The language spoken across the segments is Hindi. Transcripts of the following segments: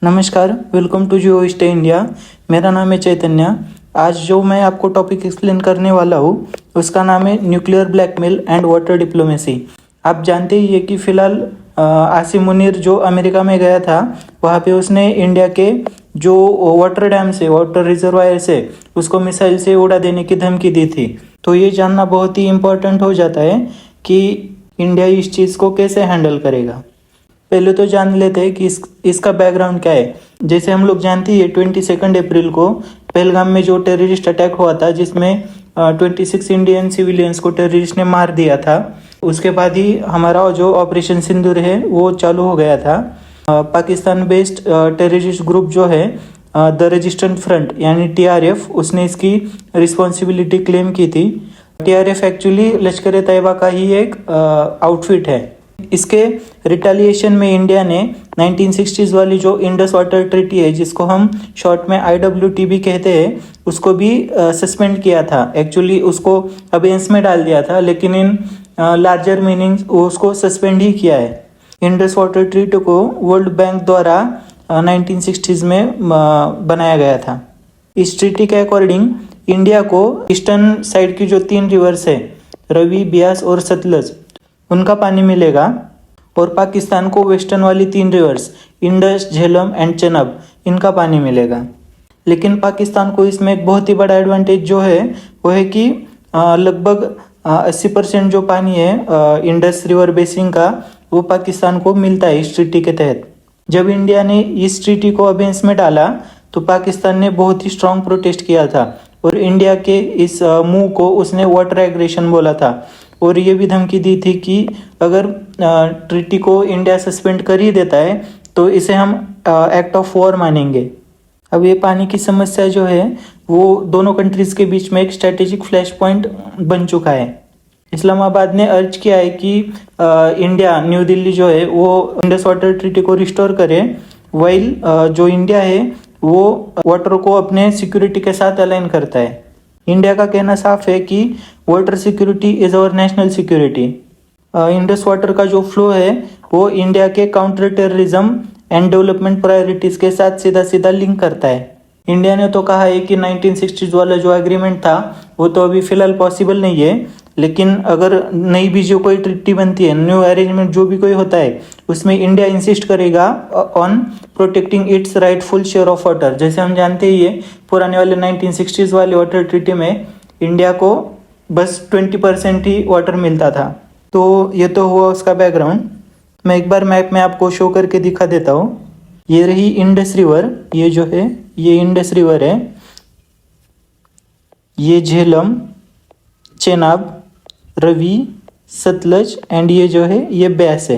नमस्कार, welcome to Jio stay India. मेरा नाम है चैतन्य। आज जो मैं आपको टॉपिक एक्सप्लेन करने वाला हूँ उसका नाम है nuclear blackmail and water diplomacy. आप जानते ही है कि फिलहाल आसिम मुनीर जो अमेरिका में गया था, वहाँ पे उसने इंडिया के जो वाटर डैम से, वाटर रिजर्वायर से उसको मिसाइल से उड़ा देने की धमकी दी थी। तो ये जानना बहुत ही इम्पोर्टेंट हो जाता है कि इंडिया इस चीज़ को कैसे हैंडल करेगा। पहले तो जान लेते हैं कि इसका बैकग्राउंड क्या है। जैसे हम लोग जानते हैं 22 अप्रैल को पहलगाम में जो टेररिस्ट अटैक हुआ था, जिसमें 26 इंडियन सिविलियंस को टेररिस्ट ने मार दिया था। उसके बाद ही हमारा जो ऑपरेशन सिंदूर है वो चालू हो गया था। पाकिस्तान बेस्ड टेररिस्ट ग्रुप जो है द रेजिस्टेंट फ्रंट यानी TRF, उसने इसकी रिस्पॉन्सिबिलिटी क्लेम की थी। TRF एक्चुअली लश्कर तैयबा का ही एक आउटफिट है। इसके रिटेलिएशन में इंडिया ने 1960s वाली जो इंडस वाटर ट्रीटी है, जिसको हम शॉर्ट में IWTB कहते हैं, उसको भी सस्पेंड किया था। एक्चुअली उसको अबेंस में डाल दिया था, लेकिन इन लार्जर मीनिंग्स उसको सस्पेंड ही किया है। इंडस वाटर ट्रीटी को वर्ल्ड बैंक द्वारा 1960s में बनाया गया था। इस ट्रीटी के अकॉर्डिंग इंडिया को ईस्टर्न साइड की जो 3 रिवर्स है, रवि, ब्यास और सतलज, उनका पानी मिलेगा, और पाकिस्तान को वेस्टर्न वाली 3 reverse Indus, Jhelum and Chenab, इनका पानी मिलेगा। लेकिन पाकिस्तान को इसमें एक बहुत ही बड़ा एडवांटेज जो है वो है कि लगभग 80% जो पानी है इंडस रिवर बेसिन का, वो पाकिस्तान को मिलता है इस ट्रीटी के तहत। जब इंडिया ने इस ट्रीटी को अबेंस में डाला तो पाकिस्तान ने बहुत ही स्ट्रांग प्रोटेस्ट किया था, और इंडिया के इस मूव को उसने वाटर एग्रेशन बोला था, और ये भी धमकी दी थी कि अगर ट्रीटी को इंडिया सस्पेंड कर ही देता है तो इसे हम एक्ट ऑफ वॉर मानेंगे। अब ये पानी की समस्या जो है वो दोनों कंट्रीज के बीच में एक स्ट्रेटेजिक फ्लैश पॉइंट बन चुका है। इस्लामाबाद ने अर्ज किया है कि इंडिया, न्यू दिल्ली जो है वो इंडस वाटर ट्रीटी को रिस्टोर करे, वाइल जो इंडिया है वो वाटर को अपने सिक्योरिटी के साथ अलाइन करता है। इंडिया का कहना साफ है कि water security is our national security. Indus water का जो फ्लो है वो इंडिया के counter terrorism and development priorities के साथ सीधा सीधा लिंक करता है। इंडिया ने तो कहा है कि 1960s वाला जो एग्रीमेंट था वो तो अभी फिलहाल पॉसिबल नहीं है, लेकिन अगर नई भी जो कोई ट्रीटी बनती है, न्यू अरेंजमेंट जो भी कोई होता है, उसमें इंडिया इंसिस्ट करेगा on protecting it's rightful share of water. जैसे हम जानते ही है, पुराने वाले 1960s वाले वाटर ट्रीटी में इंडिया को बस 20% ही वाटर मिलता था। तो ये तो हुआ उसका बैकग्राउंड। मैं एक बार मैप में आपको शो करके दिखा देता हूँ। ये रही इंडस रिवर, ये जो है ये इंडस रिवर है, ये झेलम, चेनाब, रवि, सतलज एंड ये जो है ये ब्यास है।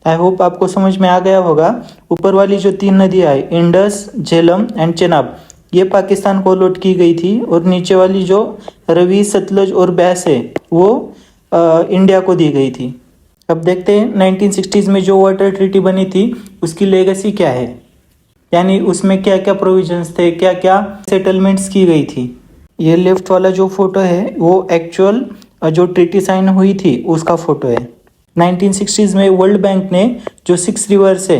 आई होप आपको समझ में आ गया होगा। ऊपर वाली जो 3 नदियाँ है, इंडस, झेलम एंड चेनाब, ये पाकिस्तान को अलॉट की गई थी, और नीचे वाली जो रवि, सतलज और ब्यास है वो इंडिया को दी गई थी। अब देखते हैं 1960s में जो वाटर ट्रीटी बनी थी उसकी लेगेसी क्या है, यानी उसमें क्या क्या प्रोविजंस थे, क्या क्या सेटलमेंट्स की गई थी। ये लेफ्ट वाला जो फोटो है वो एक्चुअल जो ट्रीटी साइन हुई थी उसका फोटो है। 1960s में वर्ल्ड बैंक ने जो 6 रिवर्स है,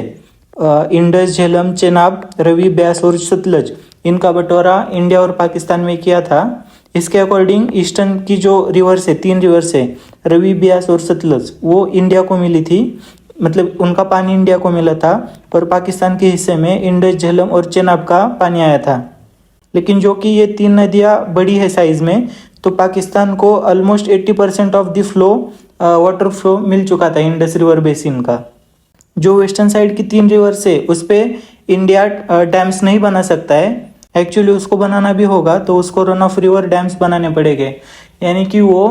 इंडस, झेलम, चेनाब, रवि, ब्यास और सतलज, इनका बंटवारा इंडिया और पाकिस्तान में किया था। इसके अकॉर्डिंग ईस्टर्न की जो रिवर्स है, 3 रिवर्स है, रवि, ब्यास और सतलज, वो इंडिया को मिली थी, मतलब उनका पानी इंडिया को मिला था, और पाकिस्तान के हिस्से में इंडस, झेलम और चेनाब का पानी आया था। लेकिन जो कि ये 3 नदियाँ बड़ी है साइज में, तो पाकिस्तान को almost 80% of the flow, water flow मिल चुका था इंडस रिवर बेसिन का। जो वेस्टर्न साइड की 3 रिवर्स है उस पर इंडिया डैम्स नहीं बना सकता है। एक्चुअली उसको बनाना भी होगा तो उसको रन ऑफ रिवर डैम्स बनाने पड़ेंगे, यानी कि वो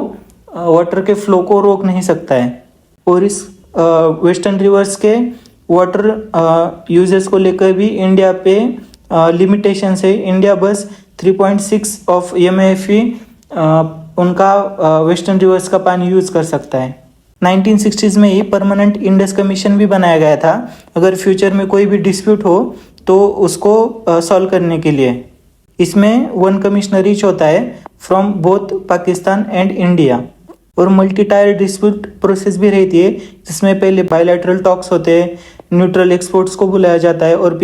वाटर के फ्लो को रोक नहीं सकता है। और इस वेस्टर्न रिवर्स के वाटर यूजेस को लेकर भी इंडिया पे लिमिटेशन है। इंडिया बस 3.6 ऑफ MAFE उनका वेस्टर्न रिवर्स का पानी यूज कर सकता है। 1960s में ही परमानेंट इंडस कमीशन भी बनाया गया था, अगर फ्यूचर में कोई भी डिस्प्यूट हो तो उसको सॉल्व करने के लिए। इसमें 1 कमिश्नर ईच होता है from both Pakistan and India, और मल्टी टायर डिस्प्यूट प्रोसेस भी रहती है, जिसमें पहले बायलैटरल टॉक्स होते हैं, न्यूट्रल एक्सपोर्ट्स को बुलाया जाता है, और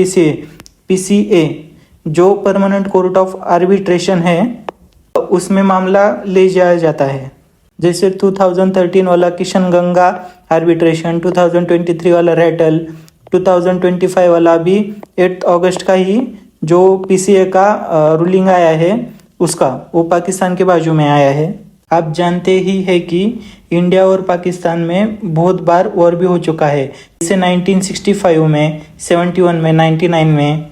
पीसीए जो परमानेंट कोर्ट ऑफ आर्बिट्रेशन है उसमें मामला ले जाया जाता है। जैसे 2013 वाला किशन गंगा आर्बिट्रेशन, 2023 वाला रेटल, 2025 वाला अभी 8 अगस्त का ही जो पीसीए का रूलिंग आया है उसका, वो पाकिस्तान के बाजू में आया है। आप जानते ही है कि इंडिया और पाकिस्तान में बहुत बार वॉर भी हो चुका है, जैसे 1965 में, 71 में, 99 में।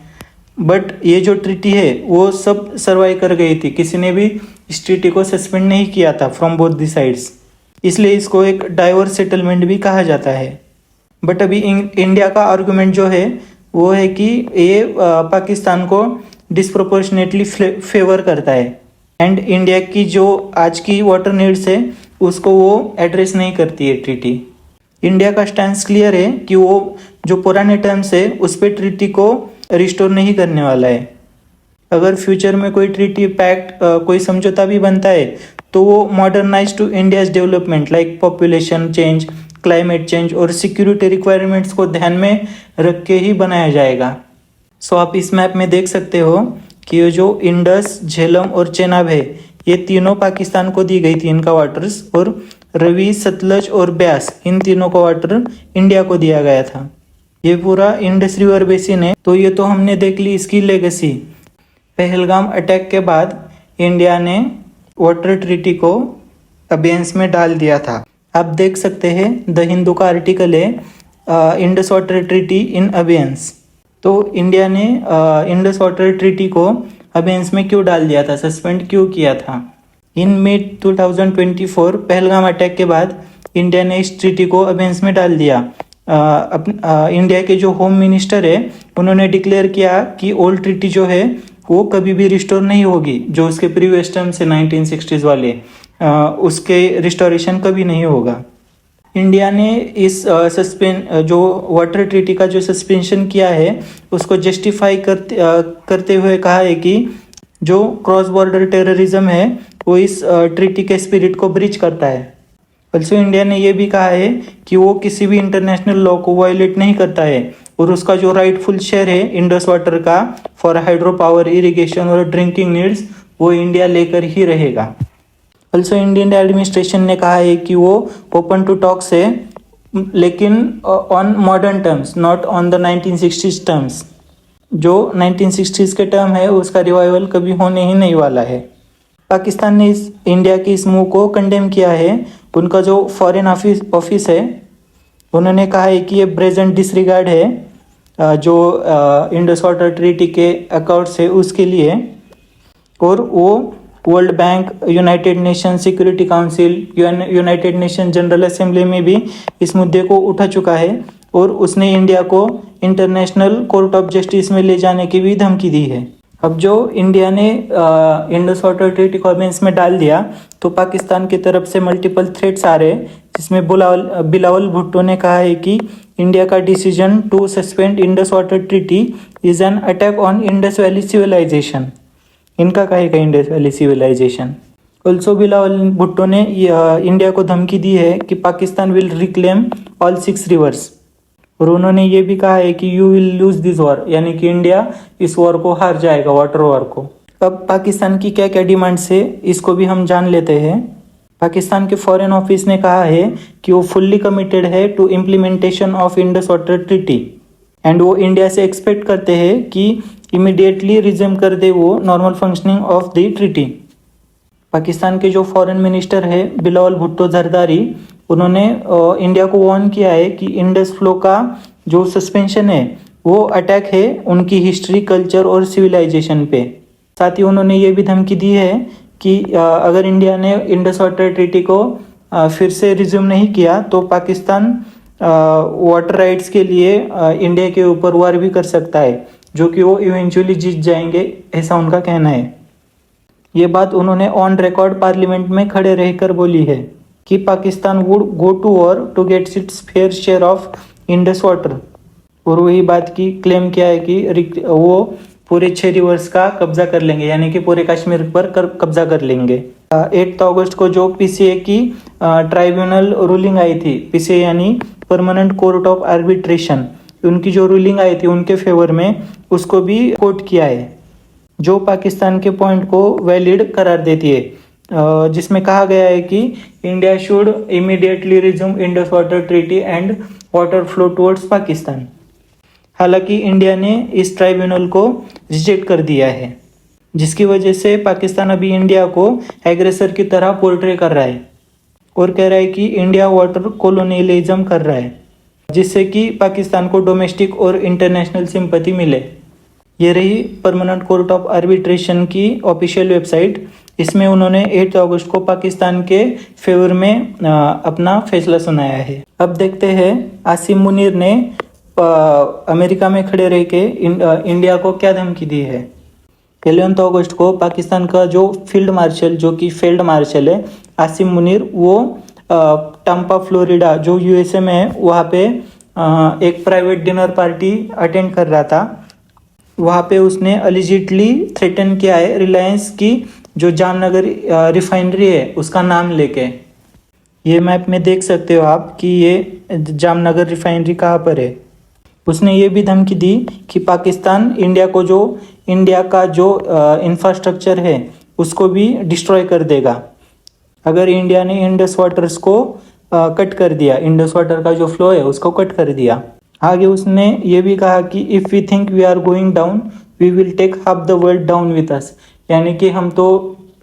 बट ये जो ट्रीटी है वो सब सर्वाइव कर गई थी, किसी ने भी इस ट्रीटी को सस्पेंड नहीं किया था फ्रॉम बोथ द साइड्स, इसलिए इसको एक डाइवर्स सेटलमेंट भी कहा जाता है। बट अभी इंडिया का आर्गुमेंट जो है वो है कि ये पाकिस्तान को डिस्प्रोपोर्शनेटली फेवर करता है, एंड इंडिया की जो आज की वाटर नीड्स है उसको वो एड्रेस नहीं करती है ट्रीटी। इंडिया का स्टैंड क्लियर है कि वो जो पुराने टर्म्स है उस पर ट्रीटी को रिस्टोर नहीं करने वाला है। अगर फ्यूचर में कोई ट्रीटी पैक्ट कोई समझौता भी बनता है तो वो modernise to India's development like population change, climate change और सिक्योरिटी रिक्वायरमेंट्स को ध्यान में रख के ही बनाया जाएगा। सो आप इस मैप में देख सकते हो कि ये जो इंडस, झेलम और चेनाब है ये तीनों पाकिस्तान को दी गई थी इनका वाटर्स, और रवि, सतलज और ब्यास इन तीनों का वाटर इंडिया को दिया गया था। ये पूरा इंडस रिवर बेसिन है। तो ये तो हमने देख ली इसकी लेगेसी। पहलगाम अटैक के बाद इंडिया ने वाटर ट्रीटी को अबेंस में डाल दिया था। आप देख सकते हैं द हिंदू का आर्टिकल है इंडस वाटर ट्रीटी इन अबेंस। तो इंडिया ने इंडस वाटर ट्रीटी को अबेंस में क्यों डाल दिया था, सस्पेंड क्यों किया था? इन मिड 2024 पहलगाम अटैक के बाद इंडिया ने इस ट्रीटी को अबेंस में डाल दिया। इंडिया के जो होम मिनिस्टर है उन्होंने डिक्लेयर किया कि ओल्ड ट्रीटी जो है वो कभी भी रिस्टोर नहीं होगी, जो उसके प्रीवियस टर्म से 1960s वाले उसके रिस्टोरेशन कभी नहीं होगा। इंडिया ने इस जो वाटर ट्रीटी का जो सस्पेंशन किया है उसको जस्टिफाई करते हुए कहा है कि जो क्रॉस बॉर्डर टेररिज्म है वो इस ट्रीटी के स्पिरिट को ब्रीच करता है। ऑल्सो इंडिया ने ये भी कहा है कि वो किसी भी इंटरनेशनल लॉ को वायलेट नहीं करता है, और उसका जो राइटफुल शेयर है इंडस वाटर का फॉर हाइड्रो पावर, इरिगेशन और ड्रिंकिंग नीड्स वो इंडिया लेकर ही रहेगा। ऑल्सो इंडियन एडमिनिस्ट्रेशन ने कहा है कि वो ओपन टू टॉक्स है, लेकिन on modern terms, not on the 1960s terms. जो 1960s के टर्म है उसका रिवाइवल कभी होने ही नहीं वाला है। पाकिस्तान ने इस इंडिया की इस मूव को कंडेम किया है। उनका जो फॉरेन ऑफिस है उन्होंने कहा है कि ये ब्रेजेंट डिसरिगार्ड है जो इंडस वाटर ट्रीटी के अकाउंट्स है उसके लिए, और वो world bank, United nation security council, United nation general assembly में भी इस मुद्दे को उठा चुका है, और उसने इंडिया को इंटरनेशनल कोर्ट ऑफ जस्टिस में ले जाने की भी धमकी दी है। अब जो इंडिया ने इंडस वाटर ट्रीटी को अबेंस में डाल दिया तो पाकिस्तान की तरफ से मल्टीपल थ्रेट्स आ रहे हैं, जिसमें बिलावल भुट्टो ने कहा है कि इंडिया का decision to suspend Indus water treaty is an attack on Indus valley civilisation. इनका कहेगा Indus valley civilisation. Also Bilawal Bhutto ने इंडिया को धमकी दी है कि Pakistan will reclaim all 6 rivers, और उन्होंने ये भी कहा है कि you will lose this war, यानी कि इंडिया इस वॉर को हार जाएगा, वाटर वॉर को। अब पाकिस्तान की क्या क्या डिमांड्स है इसको भी हम जान लेते हैं। पाकिस्तान के फॉरेन ऑफिस ने कहा है कि वो फुल्ली कमिटेड है to implementation of Indus water treaty, and वो इंडिया से एक्सपेक्ट करते हैं कि इमीडिएटली रिज्यूम कर दे वो normal functioning of the treaty. Pakistan के जो फॉरेन मिनिस्टर है बिलावल भुट्टो जरदारी, उन्होंने इंडिया को वार्न किया है कि इंडस फ्लो का जो सस्पेंशन है वो अटैक है उनकी हिस्ट्री, कल्चर और सिविलाइजेशन पे। साथ ही उन्होंने ये भी धमकी दी है कि अगर इंडिया ने इंडस वाटर ट्रीटी को फिर से रिज्यूम नहीं किया तो पाकिस्तान वाटर राइट्स के लिए इंडिया के ऊपर वार भी कर सकता है, जो कि वो इवेंचुअली जीत जाएंगे, ऐसा उनका कहना है। ये बात उन्होंने ऑन रिकॉर्ड पार्लियामेंट में खड़े रहकर बोली है कि Pakistan would go to war to get its fair share of Indus water, और वही बात की क्लेम किया है कि वो पूरे 6 रिवर्स का कब्जा कर लेंगे, यानी कि पूरे कश्मीर पर कब्जा कर लेंगे। 8 अगस्त को जो पीसीए की ट्राइब्यूनल रूलिंग आई थी, पीसीए यानी परमानेंट कोर्ट ऑफ आर्बिट्रेशन, उनकी जो रूलिंग आई थी उनके फेवर में, उसको भी कोट किया है, जो पाकिस्तान के पॉइंट को वैलिड करार देती है, जिसमें कहा गया है कि India should immediately resume Indus water treaty and water flow towards Pakistan. हालांकि इंडिया ने इस ट्राइब्यूनल को रिजेक्ट कर दिया है, जिसकी वजह से पाकिस्तान अभी इंडिया को एग्रेसर की तरह पोर्ट्रे कर रहा है और कह रहा है कि इंडिया वाटर कॉलोनियलिज्म कर रहा है, जिससे कि पाकिस्तान को डोमेस्टिक और इंटरनेशनल सिंपैथी मिले। ये रही परमानेंट कोर्ट ऑफ आर्बिट्रेशन की ऑफिशियल वेबसाइट। इसमें उन्होंने 8 अगस्त को पाकिस्तान के फेवर में अपना फैसला सुनाया है। अब देखते हैं आसिम मुनीर ने अमेरिका में खड़े रह के इंडिया को क्या धमकी दी है। 11 अगस्त को पाकिस्तान का जो फील्ड मार्शल, जो कि फील्ड मार्शल है आसिम मुनीर, वो टैम्पा फ्लोरिडा जो यूएसए में है, वहाँ पे एक प्राइवेट डिनर पार्टी अटेंड कर रहा था। वहाँ पे उसने अलिजिटली थ्रेटन किया है रिलायंस की जो जामनगर रिफाइनरी है उसका नाम लेके। ये मैप में देख सकते हो आप कि ये जामनगर रिफाइनरी कहाँ पर है। उसने ये भी धमकी दी कि पाकिस्तान इंडिया का जो इंफ्रास्ट्रक्चर है उसको भी डिस्ट्रॉय कर देगा अगर इंडिया ने इंडस वाटर्स को कट कर दिया, इंडस वाटर का जो फ्लो है उसको कट कर दिया। आगे उसने ये भी कहा कि if we think we are going down we will take half the world down with us, यानी कि हम तो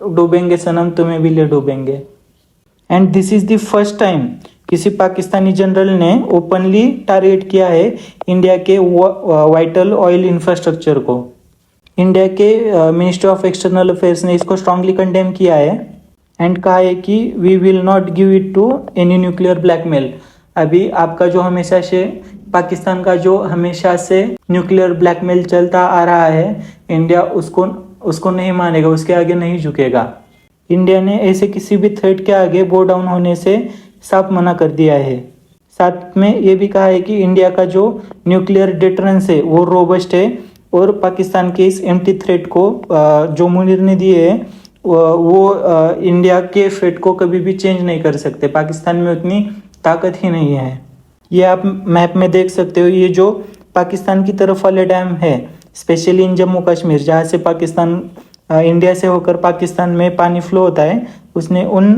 डूबेंगे सनम, तुम्हें भी ले डूबेंगे। And this is the first time किसी पाकिस्तानी जनरल ने ओपनली टारगेट किया है इंडिया के वाइटल ऑयल इंफ्रास्ट्रक्चर को। इंडिया के मिनिस्ट्री ऑफ एक्सटर्नल अफेयर्स ने इसको स्ट्रांगली कंडेम किया है एंड कहा है कि we will not give it to any nuclear blackmail. अभी आपका जो हमेशा से पाकिस्तान का जो हमेशा से न्यूक्लियर ब्लैकमेल चलता आ रहा है, इंडिया उसको नहीं मानेगा, उसके आगे नहीं झुकेगा। इंडिया ने ऐसे किसी भी थ्रेट के आगे बो डाउन होने से साफ मना कर दिया है। साथ में ये भी कहा है कि इंडिया का जो न्यूक्लियर डिटरेंस है वो रोबस्ट है और पाकिस्तान के इस एम्प्टी थ्रेट को जो मुनीर ने दिए है वो इंडिया के फेट को कभी भी चेंज नहीं कर सकते। पाकिस्तान में उतनी ताकत ही नहीं है। ये आप मैप में देख सकते हो, ये जो पाकिस्तान की तरफ वाले डैम है, स्पेशली इन जम्मू कश्मीर जहाँ से पाकिस्तान इंडिया से होकर पाकिस्तान में पानी फ्लो होता है, उसने उन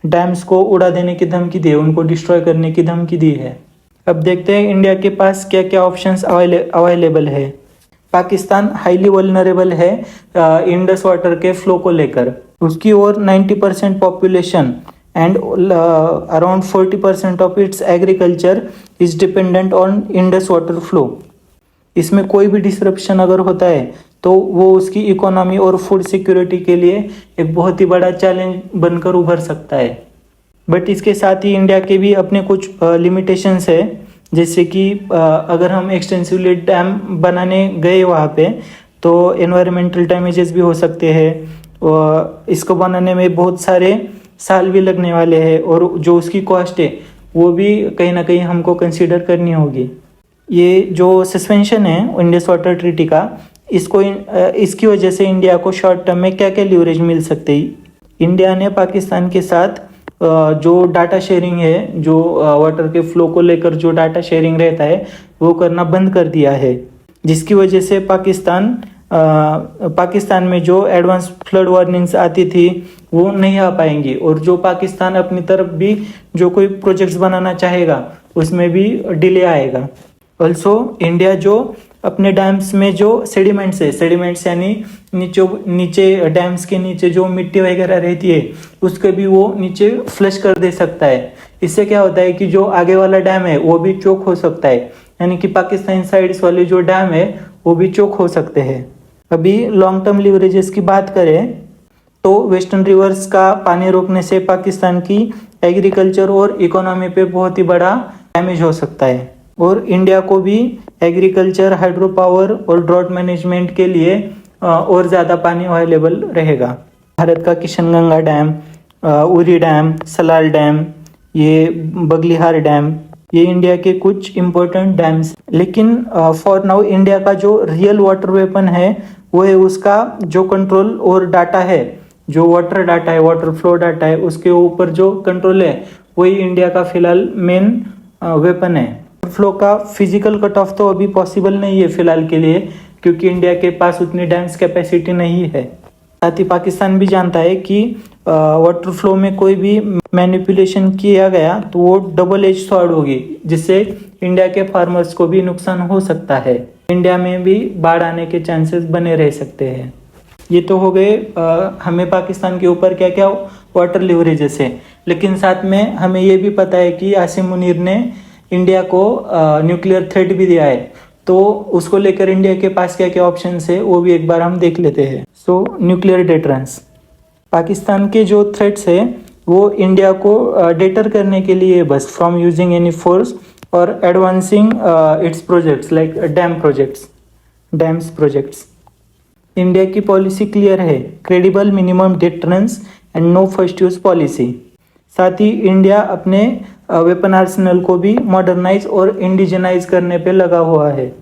डैम्स को उड़ा देने की धमकी दी है, उनको डिस्ट्रॉय करने की धमकी दी है। अब देखते हैं इंडिया के पास क्या क्या ऑप्शंस अवेलेबल है। पाकिस्तान हाईली वल्नरेबल है इंडस वाटर के फ्लो को लेकर। उसकी ओर 90% population and around 40% of its agriculture is dependent on Indus water flow. इसमें कोई भी डिसरप्शन अगर होता है तो वो उसकी इकोनॉमी और फूड सिक्योरिटी के लिए एक बहुत ही बड़ा चैलेंज बनकर उभर सकता है। बट इसके साथ ही इंडिया के भी अपने कुछ लिमिटेशंस है, जैसे कि अगर हम एक्सटेंसिवली डैम बनाने गए वहाँ पे तो एनवायरमेंटल डैमेजेस भी हो सकते हैं। इसको बनाने में बहुत सारे साल भी लगने वाले हैं और जो उसकी कॉस्ट है वो भी कहीं ना कहीं हमको कंसीडर करनी होगी। ये जो सस्पेंशन है इंडस वाटर ट्रीटी का, इसकी वजह से इंडिया को शॉर्ट टर्म में क्या क्या लीवरेज मिल सकते हैं। इंडिया ने पाकिस्तान के साथ जो डाटा शेयरिंग है, जो वाटर के फ्लो को लेकर जो डाटा शेयरिंग रहता है वो करना बंद कर दिया है, जिसकी वजह से पाकिस्तान में जो एडवांस फ्लड वार्निंग्स आती थी वो नहीं आ पाएंगी और जो पाकिस्तान अपनी तरफ भी जो कोई प्रोजेक्ट्स बनाना चाहेगा उसमें भी डिले आएगा। ऑल्सो इंडिया जो अपने डैम्स में जो सेडिमेंट्स यानी नीचे डैम्स के नीचे जो मिट्टी वगैरह रहती है उसके भी वो नीचे फ्लश कर दे सकता है। इससे क्या होता है कि जो आगे वाला डैम है वो भी चोक हो सकता है, यानी कि पाकिस्तान साइड्स वाले जो डैम है वो भी चोक हो सकते हैं। अभी लॉन्ग टर्म लीवरेजेस की बात करें तो वेस्टर्न रिवर्स का पानी रोकने से पाकिस्तान की एग्रीकल्चर और इकोनॉमी पे बहुत ही बड़ा डैमेज हो सकता है और इंडिया को भी एग्रीकल्चर, हाइड्रो पावर और ड्रॉट मैनेजमेंट के लिए और ज़्यादा पानी अवेलेबल रहेगा। भारत का Kishanganga dam, Uri dam, Salal dam, ये बगलिहार डैम, ये इंडिया के कुछ इम्पोर्टेंट डैम्स। लेकिन फॉर नाउ इंडिया का जो रियल वाटर वेपन है वो है उसका जो कंट्रोल और डाटा है, जो वाटर डाटा है, वाटर फ्लो डाटा है, उसके ऊपर जो कंट्रोल है वही इंडिया का फिलहाल मेन वेपन है। फ्लो का फिजिकल कट ऑफ तो अभी पॉसिबल नहीं है फिलहाल के लिए, क्योंकि इंडिया के पास उतनी डैम्स कैपेसिटी नहीं है। साथ ही पाकिस्तान भी जानता है कि वाटर फ्लो में कोई भी मैनिपुलेशन किया गया तो वो डबल एज स्वॉर्ड होगी, जिससे इंडिया के फार्मर्स को भी नुकसान हो सकता है। इंडिया में भी बाढ़ आने के चांसेस बने रह सकते हैं। ये तो हो गए हमें पाकिस्तान के ऊपर क्या क्या वाटर लिवरेजेस है, लेकिन साथ में हमें ये भी पता है कि आसिम मुनीर ने इंडिया को न्यूक्लियर थ्रेट भी दिया है, तो उसको लेकर इंडिया के पास क्या क्या ऑप्शंस है वो भी एक बार हम देख लेते हैं। सो न्यूक्लियर डेटरेंस, पाकिस्तान के जो थ्रेट्स है वो इंडिया को डेटर करने के लिए बस फ्रॉम यूजिंग एनी फोर्स और advancing its projects like dams projects. India की पॉलिसी क्लियर है, credible minimum deterrence and no first use policy. साथ ही इंडिया अपने वेपन आर्सेनल को भी मॉडर्नाइज और इंडिजनाइज करने पे लगा हुआ है,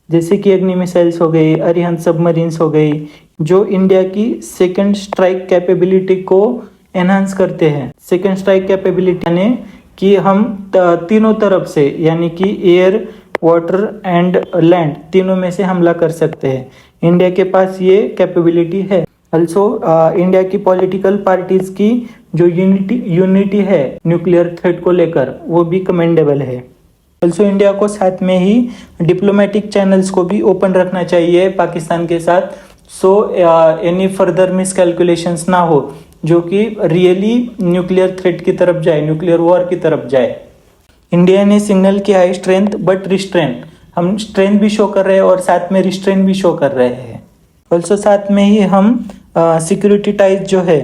जैसे कि अग्नि मिसाइल्स हो गई, अरिहंत सबमरीन्स हो गई, जो इंडिया की सेकंड स्ट्राइक कैपेबिलिटी को एनहांस करते हैं। सेकंड स्ट्राइक कैपेबिलिटी यानी कि हम तीनों तरफ से यानी कि एयर, वाटर एंड लैंड तीनों में से हमला कर सकते हैं। इंडिया के पास ये कैपेबिलिटी है। ऑल्सो इंडिया की पॉलिटिकल पार्टीज की जो यूनिटी है न्यूक्लियर थ्रेट को लेकर वो भी कमेंडेबल है। ऑल्सो इंडिया को साथ में ही डिप्लोमेटिक चैनल्स को भी ओपन रखना चाहिए पाकिस्तान के साथ, सो एनी फर्दर मिसकैलकुलेशंस ना हो जो कि रियली न्यूक्लियर थ्रेट की तरफ जाए, न्यूक्लियर वॉर की तरफ जाए। इंडिया ने सिग्नल किया है स्ट्रेंथ बट रिस्ट्रेंट, हम स्ट्रेंथ भी शो कर रहे हैं और साथ में रिस्ट्रेंट भी शो कर रहे हैं। ऑल्सो साथ में ही हम सिक्योरिटी टाइज जो है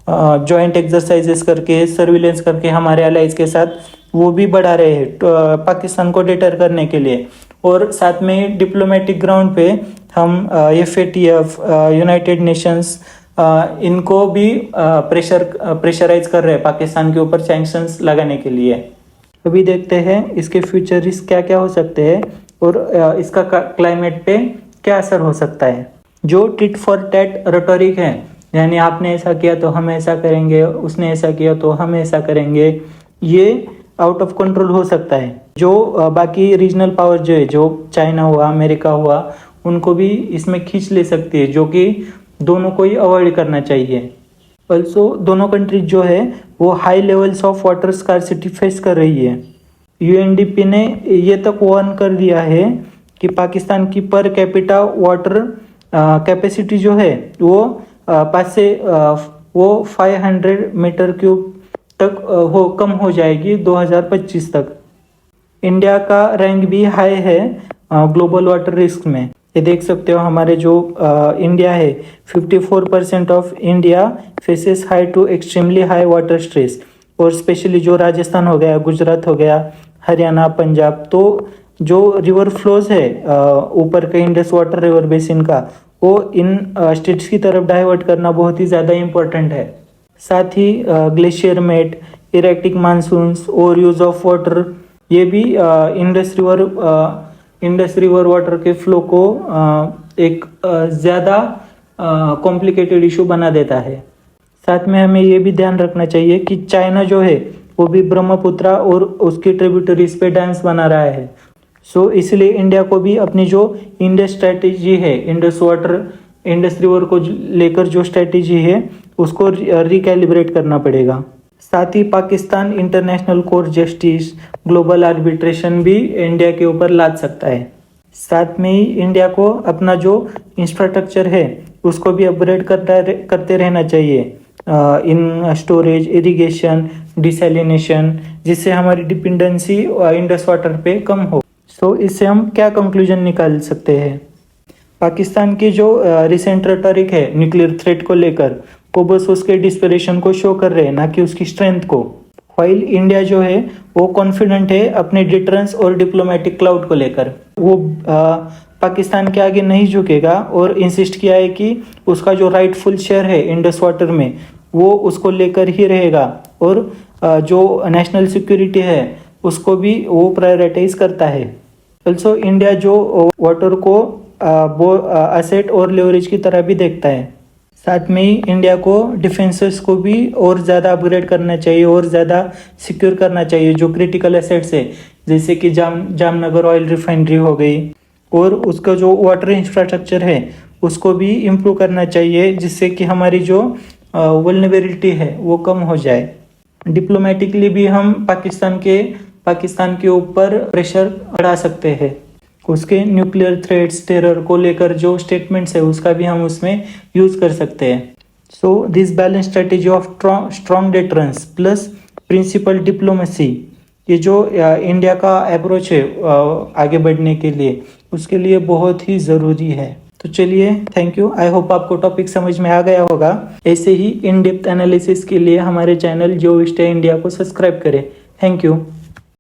जॉइंट एक्सरसाइजेस करके, सर्विलेंस करके हमारे अलाइज के साथ वो भी बढ़ा रहे हैं पाकिस्तान को डिटर करने के लिए। और साथ में डिप्लोमेटिक ग्राउंड पे हम FATF, यूनाइटेड नेशंस इनको भी प्रेशराइज कर रहे हैं पाकिस्तान के ऊपर सैंक्शंस लगाने के लिए। अभी देखते हैं इसके फ्यूचर रिस्क क्या क्या हो सकते हैं और इसका क्लाइमेट पे क्या असर हो सकता है। जो टिट फॉर टैट रेटोरिक है, यानी आपने ऐसा किया तो हम ऐसा करेंगे, उसने ऐसा किया तो हम ऐसा करेंगे, ये आउट ऑफ कंट्रोल हो सकता है। जो बाकी रीजनल पावर जो है, जो चाइना हुआ, अमेरिका हुआ, उनको भी इसमें खींच ले सकती है, जो कि दोनों को ही अवॉइड करना चाहिए। ऑल्सो दोनों कंट्रीज जो है वो high levels of water scarcity face कर रही है। UNDP ने ये तक वार्न कर दिया है कि पाकिस्तान की पर कैपिटा वाटर कैपेसिटी जो है वो 500 मीटर क्यूब तक कम हो जाएगी 2025 तक। इंडिया का रैंक भी हाई है ग्लोबल वाटर रिस्क में। ये देख सकते हो हमारे जो इंडिया है 54% of India faces high to extremely high water stress. और स्पेशली जो राजस्थान हो गया, गुजरात हो गया, हरियाणा, पंजाब, तो जो रिवर फ्लोज है ऊपर के इंडस वाटर रिवर बेसिन का, वो इन स्टेट्स की तरफ डाइवर्ट करना बहुत ही ज़्यादा इम्पोर्टेंट है। साथ ही glacier melt, erratic monsoons, overuse of water, ये भी इंडस रिवर वाटर के फ्लो को एक ज़्यादा कॉम्प्लिकेटेड इशू बना देता है। साथ में हमें ये भी ध्यान रखना चाहिए कि चाइना जो है वो भी ब्रह्मपुत्रा और उसकी ट्रिब्यूटरीज पे डैम्स बना रहा है। सो इसलिए इंडिया को भी अपनी जो इंडस स्ट्रैटेजी है, इंडस रिवर को लेकर जो स्ट्रैटेजी है उसको रिकैलिब्रेट करना पड़ेगा। साथ ही Pakistan international court justice, global arbitration भी इंडिया के ऊपर लाद सकता है। साथ में ही इंडिया को अपना जो इंफ्रास्ट्रक्चर है उसको भी अपग्रेड करते रहना चाहिए इन स्टोरेज, इरिगेशन, डिसैलिनेशन, जिससे हमारी डिपेंडेंसी इंडस वाटर पे कम हो। सो इससे हम क्या कंक्लूजन निकाल सकते हैं? पाकिस्तान की जो रिसेंट रेटोरिक है न्यूक्लियर थ्रेट को लेकर, वो बस उसके डिस्परेशन को शो कर रहे हैं, ना कि उसकी स्ट्रेंथ को। व्हाइल इंडिया जो है वो कॉन्फिडेंट है अपने डिटरेंस और डिप्लोमेटिक क्लाउड को लेकर। वो पाकिस्तान के आगे नहीं झुकेगा और इंसिस्ट किया है कि उसका जो राइटफुल शेयर है इंडस वाटर में वो उसको लेकर ही रहेगा, और जो नेशनल सिक्योरिटी है उसको भी वो प्रायोरिटाइज करता है। ऑल्सो इंडिया जो वाटर को एसेट और लेवरेज की तरह भी देखता है। साथ में ही इंडिया को डिफेंसेस को भी और ज़्यादा अपग्रेड करना चाहिए और ज़्यादा सिक्योर करना चाहिए जो क्रिटिकल एसेट्स है, जैसे कि जामनगर ऑयल रिफाइनरी हो गई, और उसका जो वाटर इंफ्रास्ट्रक्चर है उसको भी इम्प्रूव करना चाहिए, जिससे कि हमारी जो वल्नरेबिलिटी है वो कम हो जाए। डिप्लोमेटिकली भी हम पाकिस्तान के ऊपर प्रेशर बढ़ा सकते हैं। उसके न्यूक्लियर थ्रेट्स, टेरर को लेकर जो स्टेटमेंट्स है उसका भी हम उसमें यूज कर सकते हैं। So this balance strategy of strong deterrence plus principle diplomacy, ये जो इंडिया का अप्रोच है आगे बढ़ने के लिए, उसके लिए बहुत ही ज़रूरी है। तो चलिए, थैंक यू। आई होप आपको टॉपिक समझ में आ गया होगा। ऐसे ही इन डेप्थ एनालिसिस के लिए हमारे चैनल जियो स्टे इंडिया को सब्सक्राइब करें। Thank you.